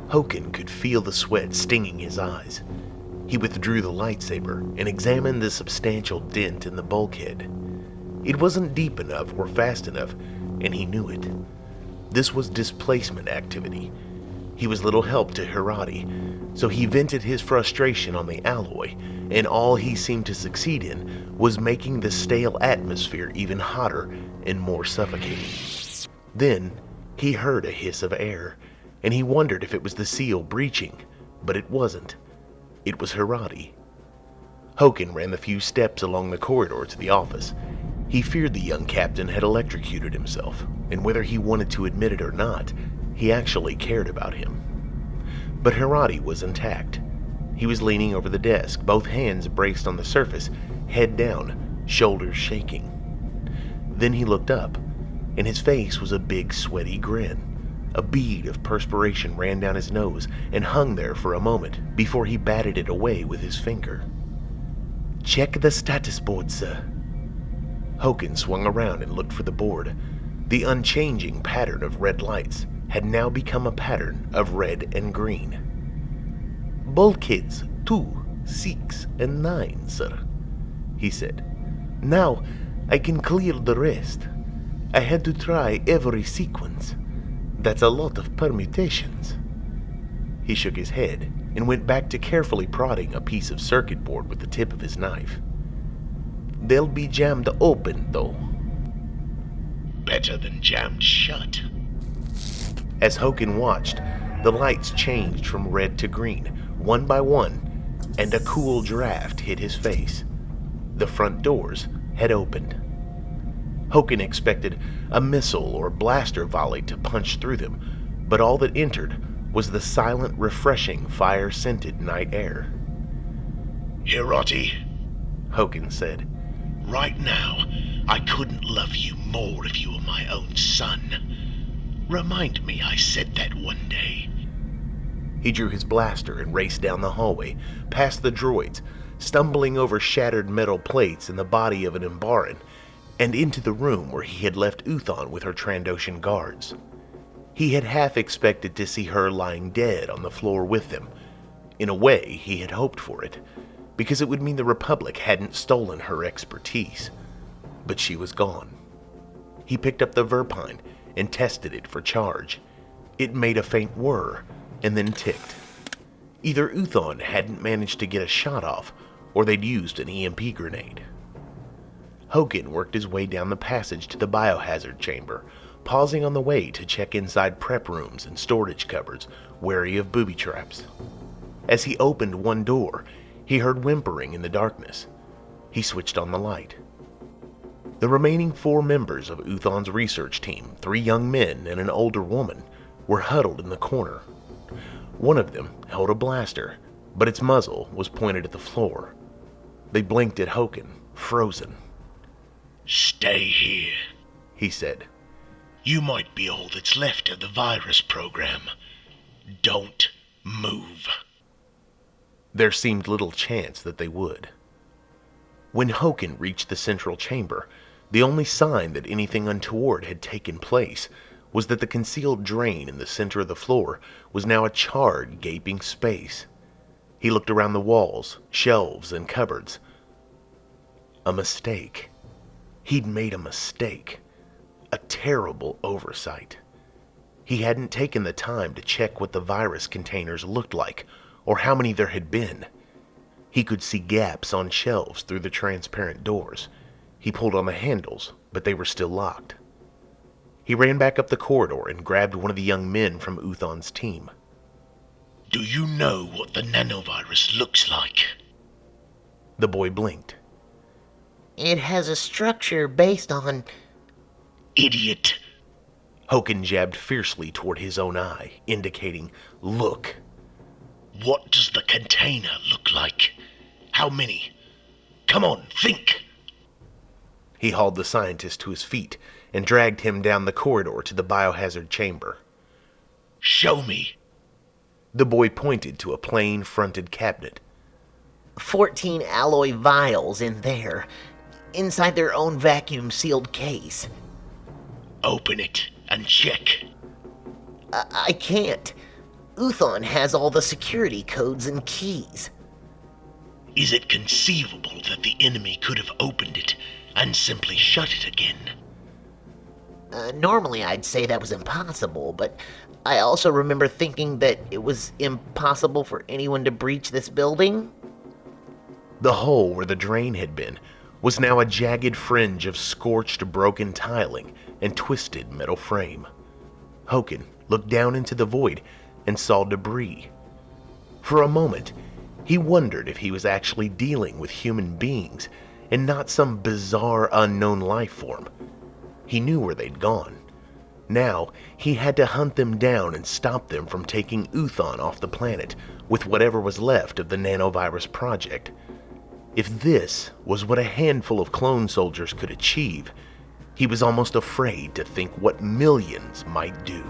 Hokin could feel the sweat stinging his eyes. He withdrew the lightsaber and examined the substantial dent in the bulkhead. It wasn't deep enough or fast enough, and he knew it. This was displacement activity. He was little help to Hirati, so he vented his frustration on the alloy, and all he seemed to succeed in was making the stale atmosphere even hotter and more suffocating. Then, he heard a hiss of air, and he wondered if it was the seal breaching, but it wasn't. It was Hirati. Hokin ran the few steps along the corridor to the office. He feared the young captain had electrocuted himself, and whether he wanted to admit it or not, he actually cared about him. But Hirati was intact. He was leaning over the desk, both hands braced on the surface, head down, shoulders shaking. Then he looked up, and his face was a big sweaty grin. A bead of perspiration ran down his nose and hung there for a moment before he batted it away with his finger. "Check the status board, sir." Hokin swung around and looked for the board. The unchanging pattern of red lights had now become a pattern of red and green. "Bulkheads 2, 6, and 9, sir," he said. "Now I can clear the rest. I had to try every sequence. That's a lot of permutations." He shook his head and went back to carefully prodding a piece of circuit board with the tip of his knife. "They'll be jammed open, though." Better than jammed shut. As Hokin watched, the lights changed from red to green, one by one, and a cool draft hit his face. The front doors had opened. Hokin expected a missile or blaster volley to punch through them, but all that entered was the silent, refreshing, fire-scented night air. "Hirati," Hokin said, "right now, I couldn't love you more if you were my own son. Remind me I said that one day." He drew his blaster and raced down the hallway, past the droids, stumbling over shattered metal plates in the body of an Imbaran, and into the room where he had left Uthon with her Trandoshan guards. He had half expected to see her lying dead on the floor with them. In a way, he had hoped for it, because it would mean the Republic hadn't stolen her expertise. But she was gone. He picked up the Verpine and tested it for charge. It made a faint whir, and then ticked. Either Uthon hadn't managed to get a shot off, or they'd used an EMP grenade. Hokin worked his way down the passage to the biohazard chamber, pausing on the way to check inside prep rooms and storage cupboards, wary of booby traps. As he opened one door, he heard whimpering in the darkness. He switched on the light. The remaining 4 members of Uthon's research team, 3 young men and an older woman, were huddled in the corner. One of them held a blaster, but its muzzle was pointed at the floor. They blinked at Hokin, frozen. "Stay here," he said. "You might be all that's left of the virus program. Don't move." There seemed little chance that they would. When Hokin reached the central chamber, the only sign that anything untoward had taken place was that the concealed drain in the center of the floor was now a charred, gaping space. He looked around the walls, shelves, and cupboards. A mistake. He'd made a mistake. A terrible oversight. He hadn't taken the time to check what the virus containers looked like, or how many there had been. He could see gaps on shelves through the transparent doors. He pulled on the handles, but they were still locked. He ran back up the corridor and grabbed one of the young men from Uthon's team. "Do you know what the nanovirus looks like?" The boy blinked. "It has a structure based on..." "Idiot!" Hokin jabbed fiercely toward his own eye, indicating, "Look." "What does the container look like? How many? Come on, think!" He hauled the scientist to his feet and dragged him down the corridor to the biohazard chamber. "Show me." The boy pointed to a plain-fronted cabinet. 14 alloy vials in there, inside their own vacuum-sealed case. "Open it and check." I can't. Uthon has all the security codes and keys. Is it conceivable that the enemy could have opened it and simply shut it again? Normally I'd say that was impossible, but I also remember thinking that it was impossible for anyone to breach this building. The hole where the drain had been was now a jagged fringe of scorched, broken tiling and twisted metal frame. Hoken looked down into the void and saw debris. For a moment, he wondered if he was actually dealing with human beings and not some bizarre, unknown life form. He knew where they'd gone. Now, he had to hunt them down and stop them from taking Uthon off the planet with whatever was left of the nanovirus project. If this was what a handful of clone soldiers could achieve, he was almost afraid to think what millions might do.